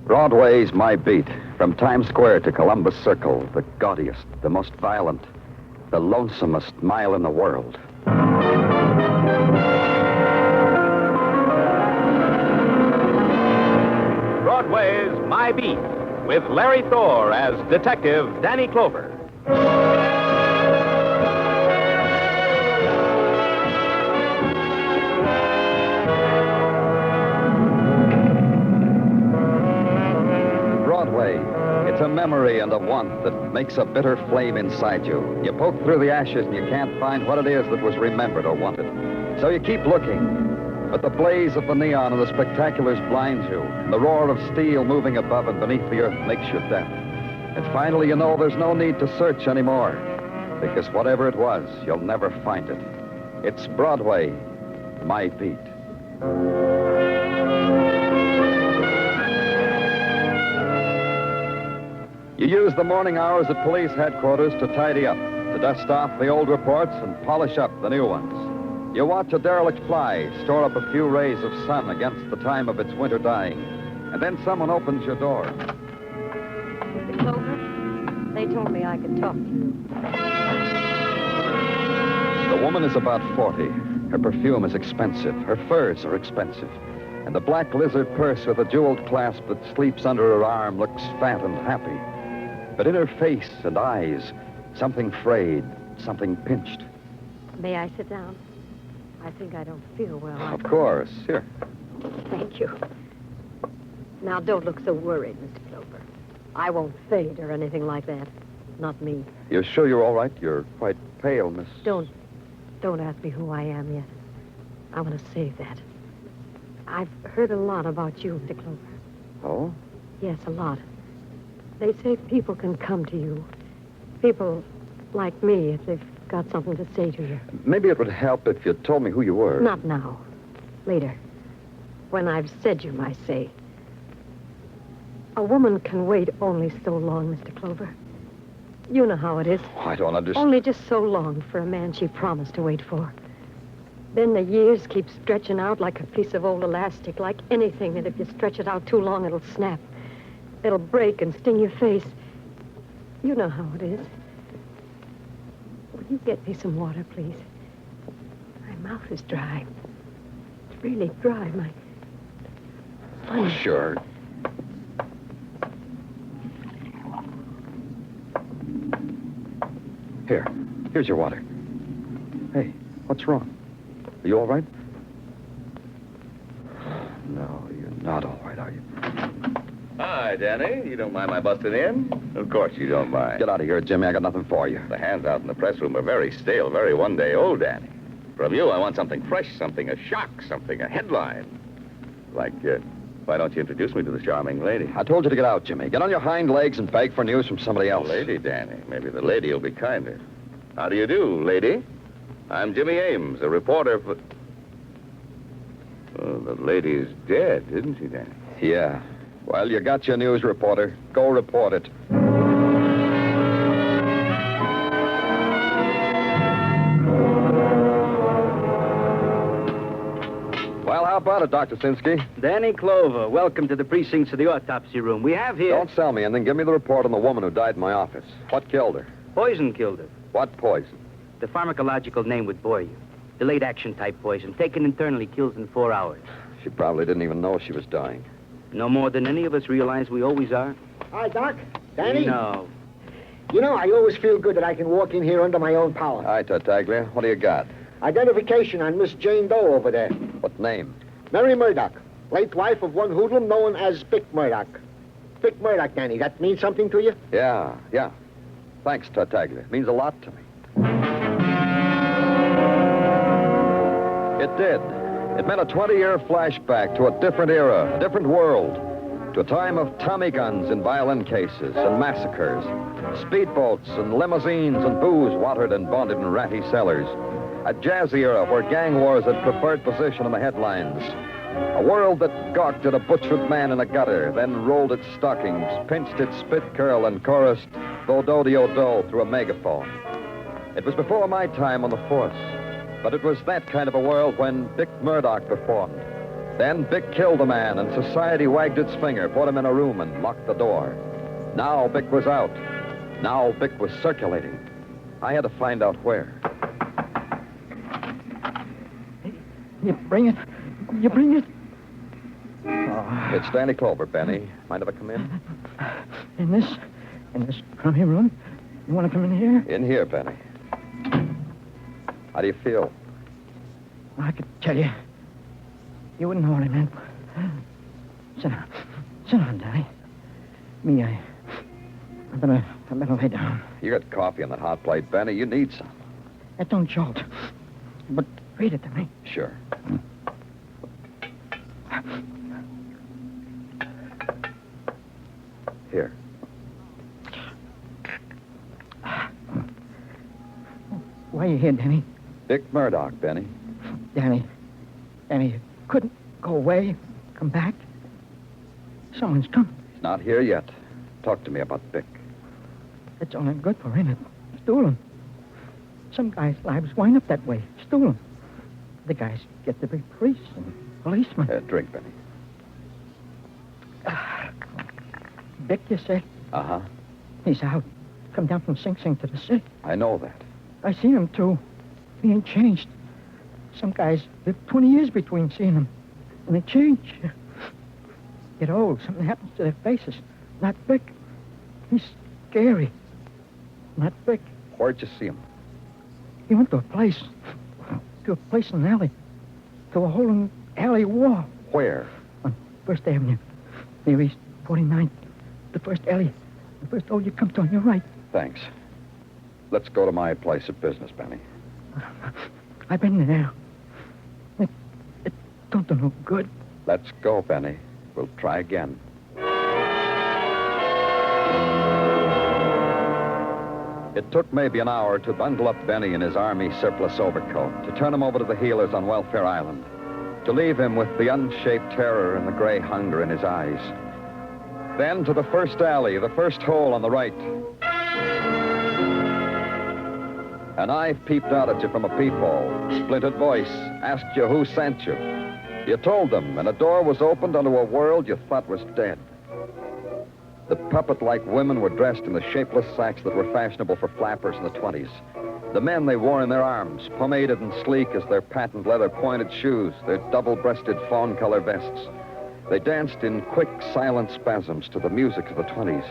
Broadway's My Beat. From Times Square to Columbus Circle, the gaudiest, the most violent, the lonesomest mile in the world. Broadway's My Beat, with Larry Thor as Detective Danny Clover. Broadway, it's a memory and a want that makes a bitter flame inside you. You poke through the ashes and you can't find what it is that was remembered or wanted. So you keep looking. But the blaze of the neon and the spectaculars blinds you. And the roar of steel moving above and beneath the earth makes you deaf. And finally, you know there's no need to search anymore. Because whatever it was, you'll never find it. It's Broadway, My Beat. You use the morning hours at police headquarters to tidy up, to dust off the old reports and polish up the new ones. You watch a derelict fly store up a few rays of sun against the time of its winter dying. And then someone opens your door. Mr. Clover, they told me I could talk to you. The woman is about 40. Her perfume is expensive. Her furs are expensive. And the black lizard purse with a jeweled clasp that sleeps under her arm looks fat and happy. But in her face and eyes, something frayed, something pinched. May I sit down? I think I don't feel well. Of course. Here. Thank you. Now, don't look so worried, Mr. Clover. I won't faint or anything like that. Not me. You're sure you're all right? You're quite pale, Miss... Don't ask me who I am yet. I want to save that. I've heard a lot about you, Mr. Clover. Oh? Yes, a lot. They say people can come to you. People like me, if they've got something to say to you. Maybe it would help if you told me who you were. Not now. Later. When I've said you my say. A woman can wait only so long, Mr. Clover. You know how it is. Oh, I don't understand. Only just so long for a man she promised to wait for. Then the years keep stretching out like a piece of old elastic, like anything that if you stretch it out too long, it'll snap. It'll break and sting your face. You know how it is. Will you get me some water, please? My mouth is dry. It's really dry. Oh, sure. Here's your water. Hey, what's wrong? Are you all right? No, you're not all right, are you? Hi, Danny. You don't mind my busting in? Of course you don't mind. Get out of here, Jimmy. I got nothing for you. The hands out in the press room are very stale, very one-day-old, Danny. From you, I want something fresh, something a shock, something a headline. Like, why don't you introduce me to the charming lady? I told you to get out, Jimmy. Get on your hind legs and beg for news from somebody else. Lady, Danny. Maybe the lady will be kinder. How do you do, lady? I'm Jimmy Ames, a reporter for... Oh, the lady's dead, isn't she, Danny? Yeah. Well, you got your news, reporter. Go report it. Well, how about it, Dr. Sinsky? Danny Clover, welcome to the precincts of the autopsy room. We have here... Don't sell me anything. Give me the report on the woman who died in my office. What killed her? Poison killed her. What poison? The pharmacological name would bore you. Delayed action type poison. Taken internally kills in 4 hours. She probably didn't even know she was dying. No more than any of us realize we always are. Hi, Doc. Danny? No. You know, I always feel good that I can walk in here under my own power. Hi, Tartaglia. What do you got? Identification on Miss Jane Doe over there. What name? Mary Murdock, late wife of one hoodlum known as Vic Murdock. Vic Murdock, Danny. That means something to you? Yeah. Thanks, Tartaglia. It means a lot to me. It did. It meant a 20-year flashback to a different era, a different world, to a time of Tommy guns in violin cases and massacres, speedboats and limousines and booze watered and bonded in ratty cellars, a jazzy era where gang wars had preferred position in the headlines, a world that gawked at a butchered man in a gutter, then rolled its stockings, pinched its spit curl, and chorused "Do-do-de-o-do" through a megaphone. It was before my time on the force. But it was that kind of a world when Vic Murdock performed. Then Bick killed a man, and society wagged its finger, put him in a room, and locked the door. Now Bick was out. Now Bick was circulating. I had to find out where. You bring it. You bring it. Oh. It's Danny Clover, Benny. Mind if I come in? In this crummy room? You want to come in here? In here, Benny. How do you feel? I could tell you. You wouldn't know what I meant. Sit down. Sit down, Danny. Me, I better lay down. You got coffee on that hot plate, Benny. You need some. That don't jolt. But read it to me. Sure. Here. Why are you here, Danny? Dick Murdock, Benny. Danny, you couldn't go away, come back. Someone's come. He's not here yet. Talk to me about Bick. It's only good for, ain't it? Stolen. Some guys' lives wind up that way. Stolen. The guys get to be priests and policemen. Drink, Benny. Bick, you say? Uh-huh. He's out. Come down from Sing Sing to the city. I know that. I seen him, too. He ain't changed. Some guys live 20 years between seeing him. And they change. Get old. Something happens to their faces. Not Bick. He's scary. Not Bick. Where'd you see him? He went to a place. To a place in an alley. To a hole in the alley wall. Where? On First Avenue. Near East 49th. The first alley. The first hole you come to on your right. Thanks. Let's go to my place of business, Benny. I've been there. It don't do no good. Let's go, Benny. We'll try again. It took maybe an hour to bundle up Benny in his army surplus overcoat, to turn him over to the healers on Welfare Island, to leave him with the unshaped terror and the gray hunger in his eyes. Then to the first alley, the first hole on the right. An eye peeped out at you from a peephole. Splintered voice asked you who sent you. You told them, and a door was opened onto a world you thought was dead. The puppet-like women were dressed in the shapeless sacks that were fashionable for flappers in the 20s. The men they wore in their arms, pomaded and sleek as their patent leather pointed shoes, their double-breasted fawn-color vests. They danced in quick, silent spasms to the music of the 20s.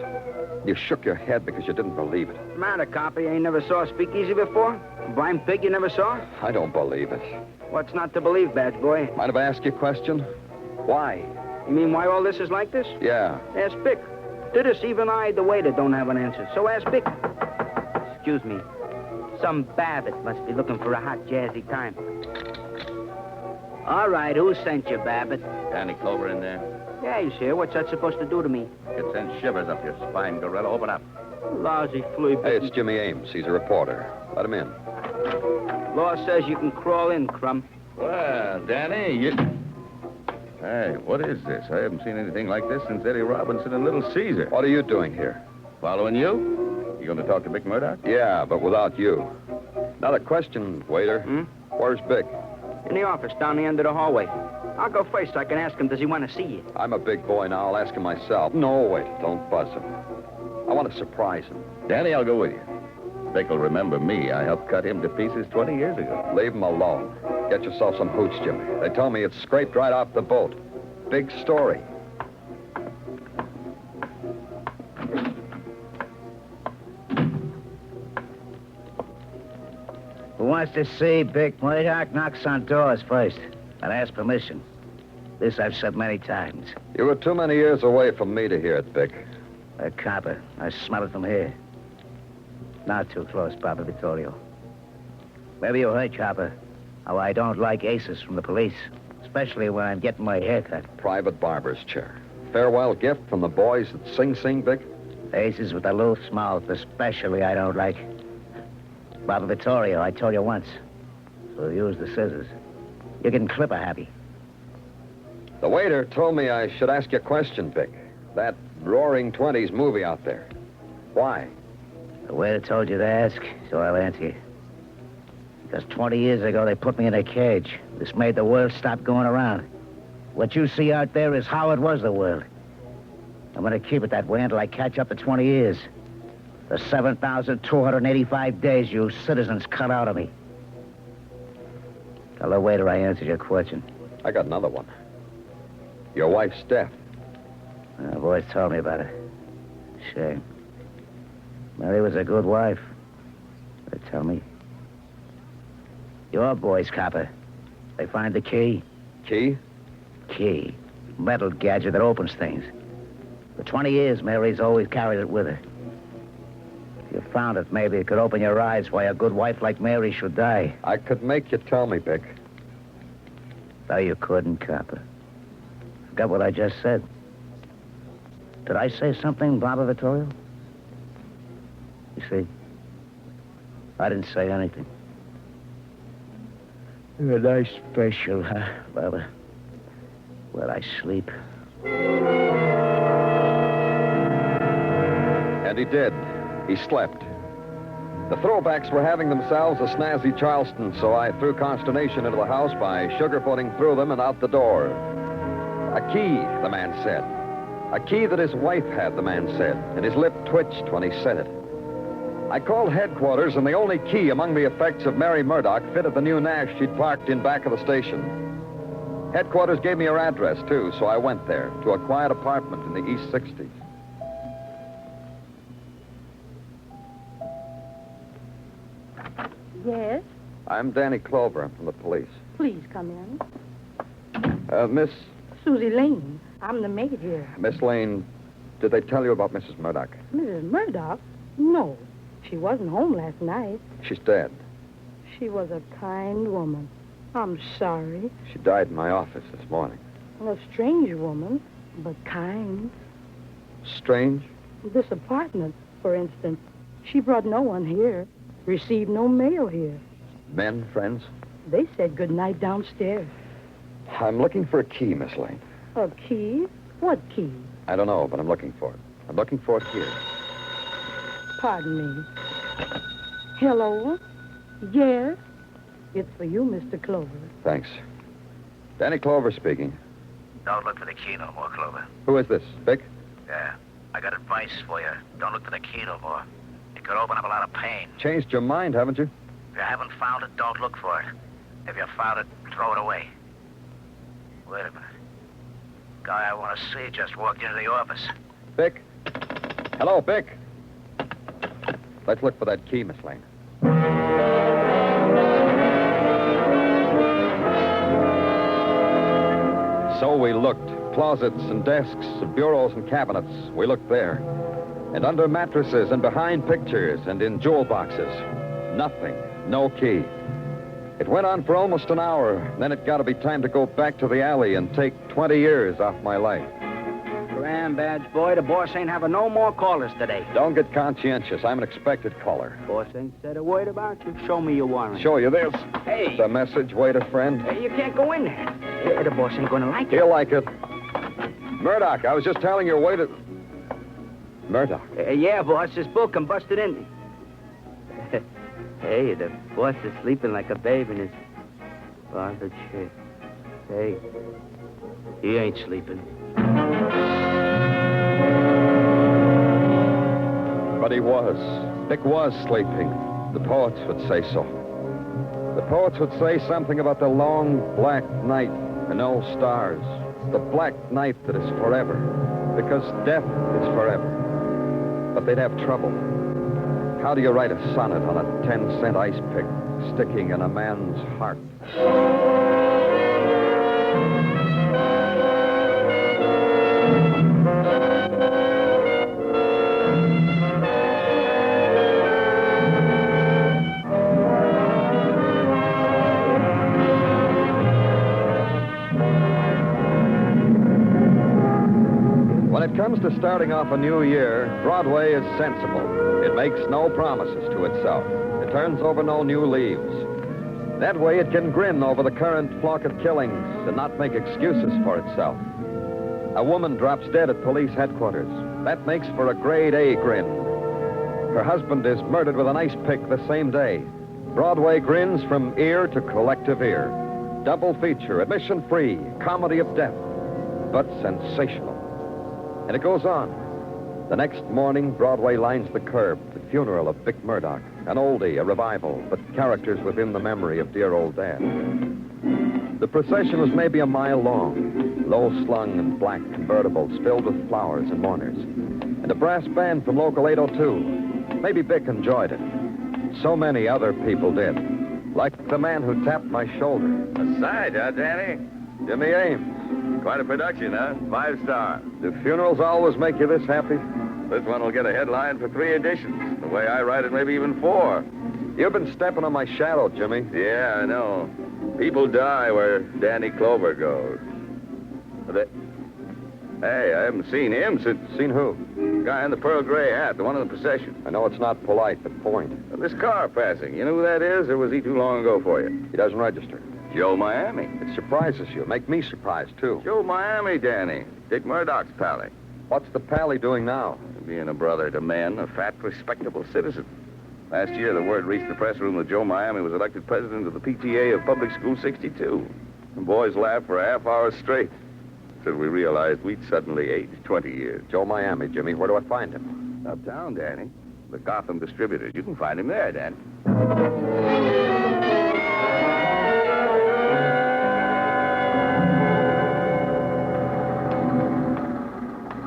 You shook your head because you didn't believe it. Matter, copper, you ain't never saw a speakeasy before? A blind pig you never saw? I don't believe it. What's not to believe, badge boy? Mind if I ask you a question? Why? You mean why all this is like this? Yeah. Ask Bick. To this, even I, the waiter, don't have an answer. So ask Bick. Excuse me. Some Babbitt must be looking for a hot, jazzy time. All right, who sent you, Babbitt? Danny Clover in there. Yeah, he's here. What's that supposed to do to me? It sends shivers up your spine, Gorilla. Open up. Lousy flea. Hey, it's Jimmy Ames. He's a reporter. Let him in. Law says you can crawl in, Crumb. Well, Danny, you... Hey, what is this? I haven't seen anything like this since Eddie Robinson and Little Caesar. What are you doing here? Following you? You going to talk to Bick Murdock? Yeah, but without you. Now the question, waiter. Where's Bick? In the office, down the end of the hallway. I'll go first so I can ask him, does he want to see you? I'm a big boy now. I'll ask him myself. No, wait. Don't buzz him. I want to surprise him. Danny, I'll go with you. Bick will remember me. I helped cut him to pieces 20 years ago. Leave him alone. Get yourself some hooch, Jimmy. They tell me it's scraped right off the boat. Big story. Who wants to see Bick Murdock knocks on doors first and asks permission. This I've said many times. You were too many years away from me to hear it, Bick. A copper. I smell it from here. Not too close, Papa Vittorio. Maybe you heard, Copper, how I don't like aces from the police, especially when I'm getting my hair cut. Private barber's chair. Farewell gift from the boys at Sing Sing, Bick? Aces with a loose mouth, especially I don't like. Papa Vittorio, I told you once. So use the scissors. You can clip a happy. The waiter told me I should ask you a question, Bick. That Roaring Twenties movie out there. Why? The waiter told you to ask, so I'll answer you. Because 20 years ago, they put me in a cage. This made the world stop going around. What you see out there is how it was the world. I'm going to keep it that way until I catch up to 20 years. The 7,285 days you citizens cut out of me. Tell the waiter I answered your question. I got another one. Your wife's death. The boys told me about it. Shame. Mary was a good wife. They tell me. Your boys, copper. They find the key. Key? Key. Metal gadget that opens things. For 20 years, Mary's always carried it with her. If you found it, maybe it could open your eyes why a good wife like Mary should die. I could make you tell me, Vic. No, you couldn't, copper. Forgot what I just said. Did I say something, Barbara Vittorio? You see, I didn't say anything. You're a nice special, huh, Barbara? Where I sleep. And he did. He slept. The throwbacks were having themselves a snazzy Charleston, so I threw consternation into the house by sugarcoating through them and out the door. A key, the man said. A key that his wife had, the man said, and his lip twitched when he said it. I called headquarters, and the only key among the effects of Mary Murdock fitted the new Nash she'd parked in back of the station. Headquarters gave me her address, too, so I went there to a quiet apartment in the East 60s. Yes? I'm Danny Clover. I'm from the police. Please come in. Miss Susie Lane. I'm the maid here. Miss Lane, did they tell you about Mrs. Murdock? Mrs. Murdock? No. She wasn't home last night. She's dead. She was a kind woman. I'm sorry. She died in my office this morning. A strange woman, but kind. Strange? This apartment, for instance. She brought no one here. Received no mail here. Men, friends? They said good night downstairs. I'm looking for a key, Miss Lane. A key? What key? I don't know, but I'm looking for it. I'm looking for it here. Pardon me. Hello? Yes? It's for you, Mr. Clover. Thanks. Danny Clover speaking. Don't look for the key no more, Clover. Who is this, Vic? Yeah. I got advice for you. Don't look for the key no more. It could open up a lot of pain. Changed your mind, haven't you? If you haven't found it, don't look for it. If you found it, throw it away. Wait a minute. Guy I want to see just walked into the office. Vic? Hello, Vic. Let's look for that key, Miss Lane. So we looked. Closets and desks, bureaus and cabinets. We looked there. And under mattresses and behind pictures and in jewel boxes. Nothing. No key. It went on for almost an hour. Then it got to be time to go back to the alley and take 20 years off my life. Grand badge, boy. The boss ain't having no more callers today. Don't get conscientious. I'm an expected caller. Boss ain't said a word about you. Show me your warrant. Show you this. Hey. It's a message, waiter friend. Hey, you can't go in there. Hey, the boss ain't gonna like it. He'll like it. Murdock, I was just telling your waiter... Murdock. Yeah, boss. This book I'm busted in. Hey, the boss is sleeping like a babe in his father chair. Hey, he ain't sleeping. But he was. Vic was sleeping. The poets would say so. The poets would say something about the long black night and no stars. The black night that is forever. Because death is forever. But they'd have trouble. How do you write a sonnet on a 10-cent ice pick sticking in a man's heart? When it comes to starting off a new year, Broadway is sensible. It makes no promises to itself. It turns over no new leaves. That way it can grin over the current flock of killings and not make excuses for itself. A woman drops dead at police headquarters. That makes for a grade A grin. Her husband is murdered with an ice pick the same day. Broadway grins from ear to collective ear. Double feature, admission free, comedy of death. but sensational. And it goes on. The next morning, Broadway lines the curb, the funeral of Vic Murdock, an oldie, a revival, but characters within the memory of dear old Dad. The procession was maybe a mile long, low-slung and black convertibles filled with flowers and mourners, and a brass band from Local 802. Maybe Vic enjoyed it. So many other people did, like the man who tapped my shoulder. Aside, huh, Danny? Jimmy Ames. Quite a production, huh? 5-star. Do funerals always make you this happy? This one will get a headline for 3 editions. The way I write it, maybe even 4. You've been stepping on my shadow, Jimmy. Yeah, I know. People die where Danny Clover goes. Hey, I haven't seen him since... Seen who? The guy in the pearl gray hat, the one in the procession. I know it's not polite, but point. This car passing, you know who that is, or was he too long ago for you? He doesn't register. Joe Miami. It surprises you. Make me surprised, too. Joe Miami, Danny. Dick Murdock's pally. What's the pally doing now? Being a brother to men, a fat, respectable citizen. Last year, the word reached the press room that Joe Miami was elected president of the PTA of Public School 62. The boys laughed for a half hour straight until we realized we'd suddenly aged 20 years. Joe Miami, Jimmy. Where do I find him? Uptown, Danny. The Gotham distributors. You can find him there, Danny.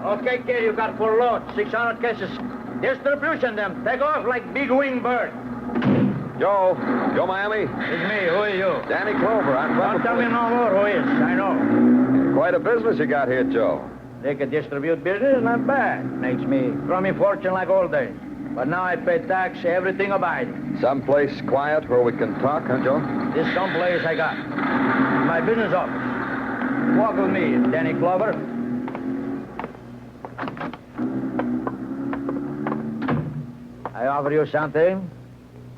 Okay, kid, you got 4 loads, 600 cases. Distribution them. Take off like big wing bird. Joe Miami. It's me. Who are you? Danny Clover. I'm from... Don't tell me no more who is. I know. Quite a business you got here, Joe. They can distribute business, not bad. Makes me crummy fortune like old days. But now I pay tax, everything abiding. Someplace quiet where we can talk, huh, Joe? This someplace I got. My business office. Walk with me, Danny Clover. I offer you something.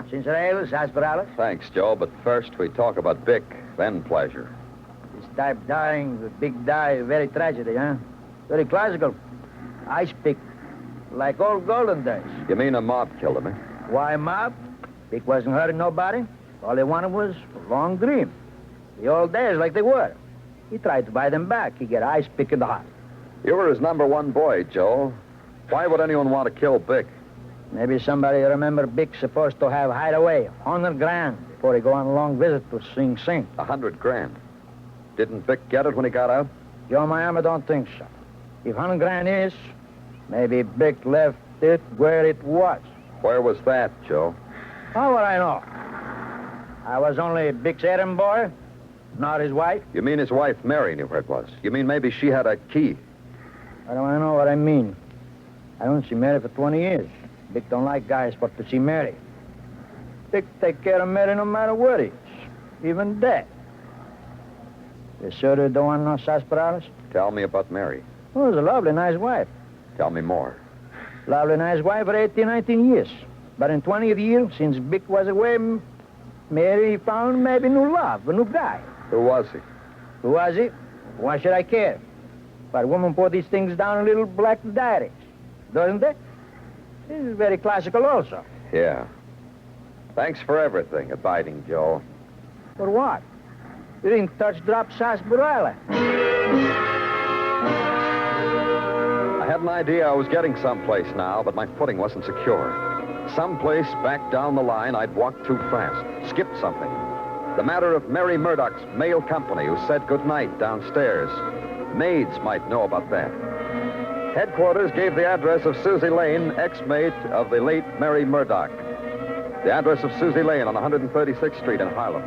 Ginger ale, sarsaparilla. Thanks, Joe, but first we talk about Vic, then pleasure. This type dying, the big die, very tragedy, huh? Very classical. Ice pick, like old golden days. You mean a mob killed him, eh? Why mob? Vic wasn't hurting nobody. All he wanted was a long dream. The old days like they were. He tried to buy them back. He get ice pick in the heart. You were his #1 boy, Joe. Why would anyone want to kill Vic? Maybe somebody remember Vic's supposed to have hideaway, 100 grand, before he go on a long visit to Sing Sing. 100 grand. Didn't Vic get it when he got out? Joe Miami don't think so. If 100 grand is, maybe Vic left it where it was. Where was that, Joe? How would I know? I was only Vic's errand boy, not his wife. You mean his wife, Mary, knew where it was? You mean maybe she had a key? I don't know what I mean. I don't see Mary for 20 years. Vic don't like guys but to see Mary. Vic take care of Mary no matter what it is, even dead. You sure you don't want no sarsaparillas? Tell me about Mary. Oh, it's a lovely, nice wife. Tell me more. Lovely, nice wife for 18, 19 years. But in 20th year, since Vic was away, Mary found maybe new love, a new guy. Who was he? Who was he? Why should I care? But women put these things down in little black diaries, doesn't they? This is very classical also. Yeah. Thanks for everything, Abiding Joe. For what? You didn't touch drop sarsaparilla. I had an idea I was getting someplace now, but my footing wasn't secure. Someplace back down the line, I'd walked too fast, skipped something. The matter of Mary Murdock's mail company who said goodnight downstairs. Maids might know about that. Headquarters gave the address of Susie Lane, ex-maid of the late Mary Murdock. The address of Susie Lane on 136th Street in Harlem.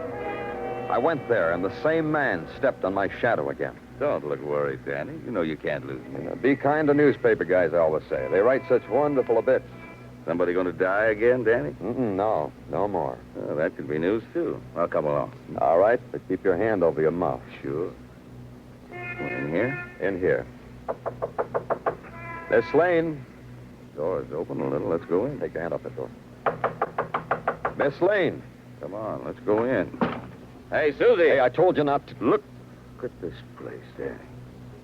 I went there, and the same man stepped on my shadow again. Don't look worried, Danny. You know you can't lose me. Be kind to newspaper guys, I always say. They write such wonderful bits. Somebody going to die again, Danny? No more. Well, that could be news, too. I'll come along. All right, but keep your hand over your mouth. Sure. In here? In here. Miss Lane. Door's open a little. Let's go in. Take your hand off the door. Miss Lane. Come on, let's go in. Hey, Susie. Hey, I told you not to... Look at this place, Danny.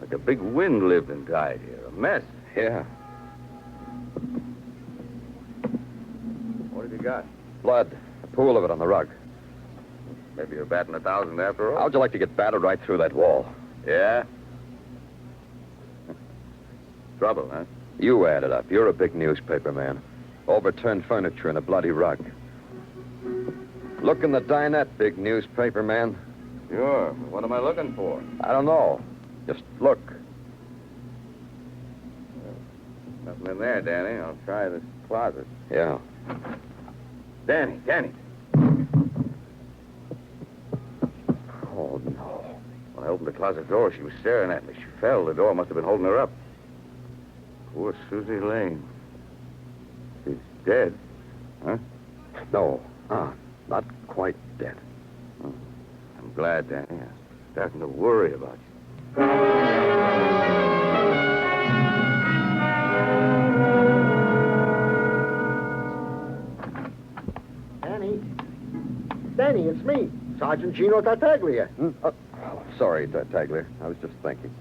Like a big wind lived and died here. A mess. Yeah. What have you got? Blood. A pool of it on the rug. Maybe you're batting 1,000 after all. How'd you like to get battered right through that wall? Yeah? Trouble, huh? You add it up. You're a big newspaper man. Overturned furniture and a bloody rug. Look in the dinette, big newspaper man. Sure. What am I looking for? I don't know. Just look. Nothing in there, Danny. I'll try this closet. Yeah. Danny. Oh, no. When I opened the closet door, she was staring at me. She fell. The door must have been holding her up. Poor Susie Lane. She's dead. Huh? No. Not quite dead. I'm glad, Danny. I'm starting to worry about you. Danny, it's me, Sergeant Gino Tartaglia. Sorry, Tartaglia. I was just thinking.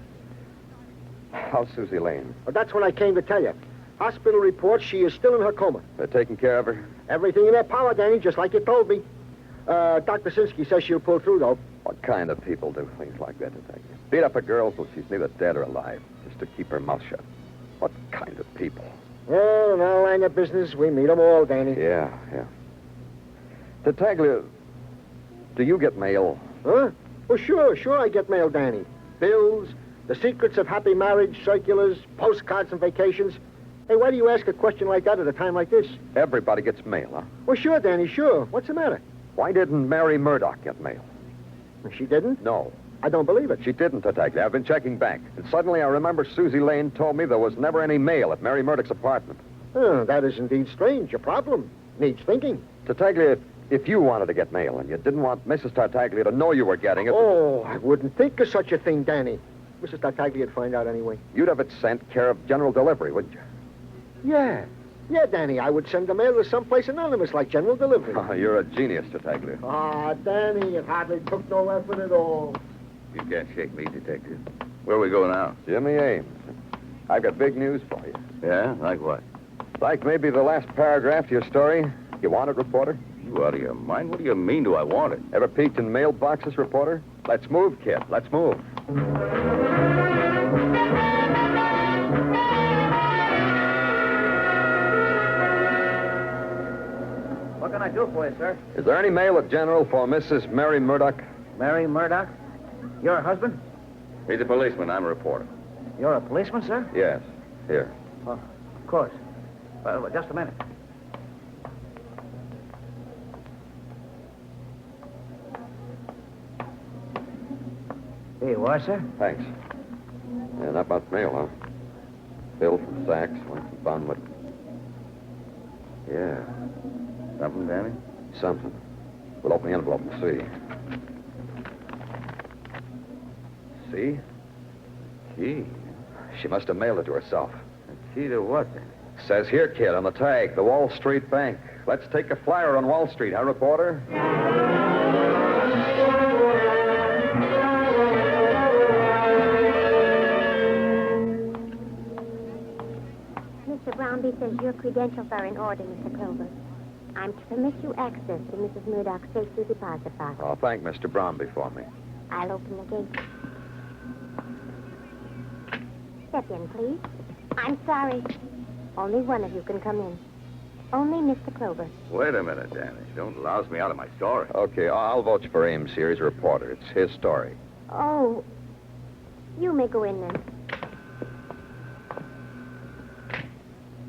How's Susie Lane? Well, that's what I came to tell you. Hospital reports she is still in her coma. They're taking care of her? Everything in their power, Danny, just like you told me. Dr. Sinsky says she'll pull through, though. What kind of people do things like that, Detective? Beat up a girl till she's neither dead or alive, just to keep her mouth shut. What kind of people? Well, in our line of business, we meet them all, Danny. Yeah. Tartaglia, do you get mail? Huh? Well, sure I get mail, Danny. Bills, the secrets of happy marriage, circulars, postcards and vacations. Hey, why do you ask a question like that at a time like this? Everybody gets mail, huh? Well, sure, Danny, sure. What's the matter? Why didn't Mary Murdock get mail? She didn't? No. I don't believe it. She didn't, Tartaglia. I've been checking back. And suddenly I remember Susie Lane told me there was never any mail at Mary Murdock's apartment. That is indeed strange. A problem. Needs thinking. Tartaglia, if you wanted to get mail and you didn't want Mrs. Tartaglia to know you were getting it... Oh, I wouldn't think of such a thing, Danny. Mrs. Tartaglia'd find out anyway. You'd have it sent care of general delivery, wouldn't you? Yeah, Danny, I would send the mail to someplace anonymous like general delivery. Oh, you're a genius, Tartaglia. Danny, it hardly took no effort at all. You can't shake me, Detective. Where we go now? Jimmy Ames. I've got big news for you. Yeah? Like what? Like maybe the last paragraph to your story. You want it, reporter? You out of your mind? What do you mean, do I want it? Ever peeked in mailboxes, reporter? Let's move, kid. Let's move. What can I do for you, sir? Is there any mail at General for Mrs. Mary Murdock? Mary Murdock? Your husband? He's a policeman. I'm a reporter. You're a policeman, sir? Yes. Here. Oh, of course. Well, just a minute. Here you are, sir. Thanks. Yeah, not much mail, huh? Bill from Sachs, one from Bonwood. Yeah. Something, Danny? Something. We'll open the envelope and see. See? Key. She must have mailed it to herself. A key to what, then? Says here, kid, on the tag, the Wall Street Bank. Let's take a flyer on Wall Street, huh, reporter? Mr. Brownby says your credentials are in order, Mr. Clover. I'm to permit you access to Mrs. Murdock's safety deposit box. Oh, thank Mr. Brownby for me. I'll open the gate. Step in, please. I'm sorry. Only one of you can come in. Only Mr. Clover. Wait a minute, Danny. Don't louse me out of my story. Okay, I'll vote for Ames here. He's a reporter. It's his story. Oh, you may go in then.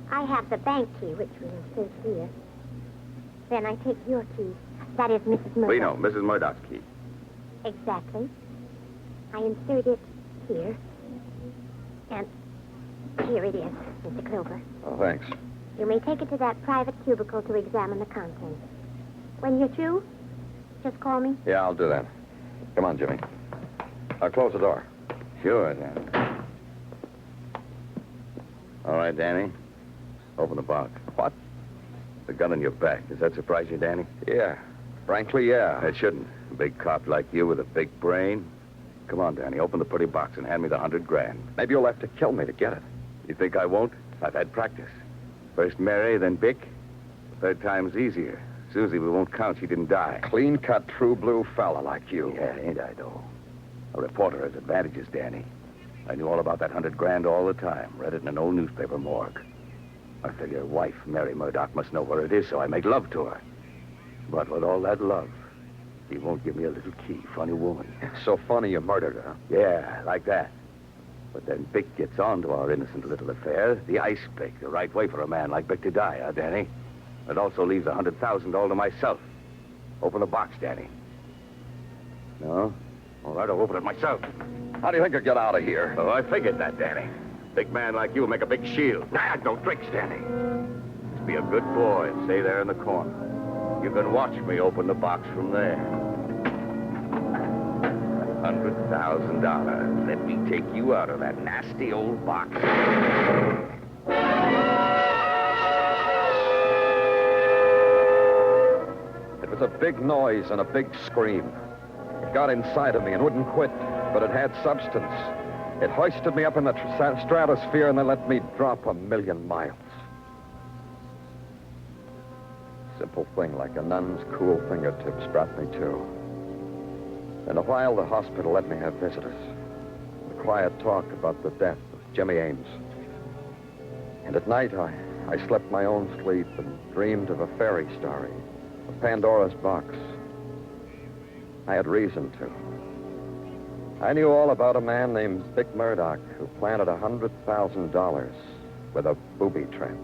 I have the bank key, which will insert here. Then I take your key. That is Mrs. Murdock. We know, Mrs. Murdock's key. Exactly. I insert it here. And here it is, Mr. Clover. Oh, thanks. You may take it to that private cubicle to examine the contents. When you're through, just call me. Yeah, I'll do that. Come on, Jimmy. I'll close the door. Sure, Danny. All right, Danny. Open the box. What? The gun on your back. Does that surprise you, Danny? Yeah. Frankly, yeah. It shouldn't. A big cop like you with a big brain. Come on, Danny. Open the pretty box and hand me the $100,000. Maybe you'll have to kill me to get it. You think I won't? I've had practice. First Mary, then Bick. The third time's easier. Susie, we won't count. She didn't die. Clean-cut, true blue fella like you. Yeah, ain't I, though? A reporter has advantages, Danny. I knew all about that $100,000 all the time. Read it in an old newspaper morgue. I figure wife, Mary Murdock, must know where it is, so I make love to her. But with all that love, she won't give me a little key. Funny woman. So funny you murdered her. Yeah, like that. But then Bick gets on to our innocent little affair. The ice pick, the right way for a man like Bick to die, huh, Danny? It also leaves $100,000 to myself. Open the box, Danny. No? All right, I'll open it myself. How do you think you'll get out of here? Oh, I figured that, Danny. Big man like you will make a big shield. Nah, no tricks, Danny. Just be a good boy and stay there in the corner. You can watch me open the box from there. $100,000. Let me take you out of that nasty old box. It was a big noise and a big scream. It got inside of me and wouldn't quit, but it had substance. It hoisted me up in the stratosphere and then let me drop 1,000,000 miles. Simple thing like a nun's cool fingertips brought me to. In a while, the hospital let me have visitors. A quiet talk about the death of Jimmy Ames. And at night, I slept my own sleep and dreamed of a fairy story, of Pandora's box. I had reason to. I knew all about a man named Vic Murdock who planted $100,000 with a booby trap,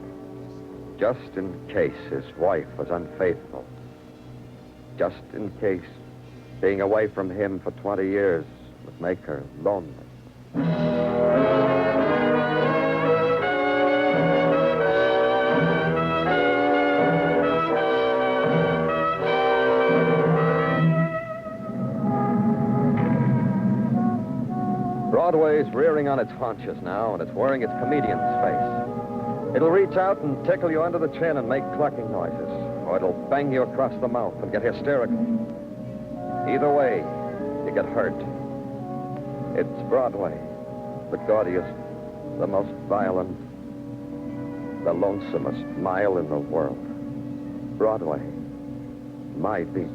just in case his wife was unfaithful, just in case being away from him for 20 years would make her lonely. Broadway's rearing on its haunches now, and it's wearing its comedian's face. It'll reach out and tickle you under the chin and make clucking noises, or it'll bang you across the mouth and get hysterical. Either way, you get hurt. It's Broadway, the gaudiest, the most violent, the lonesomest mile in the world. Broadway, my beat.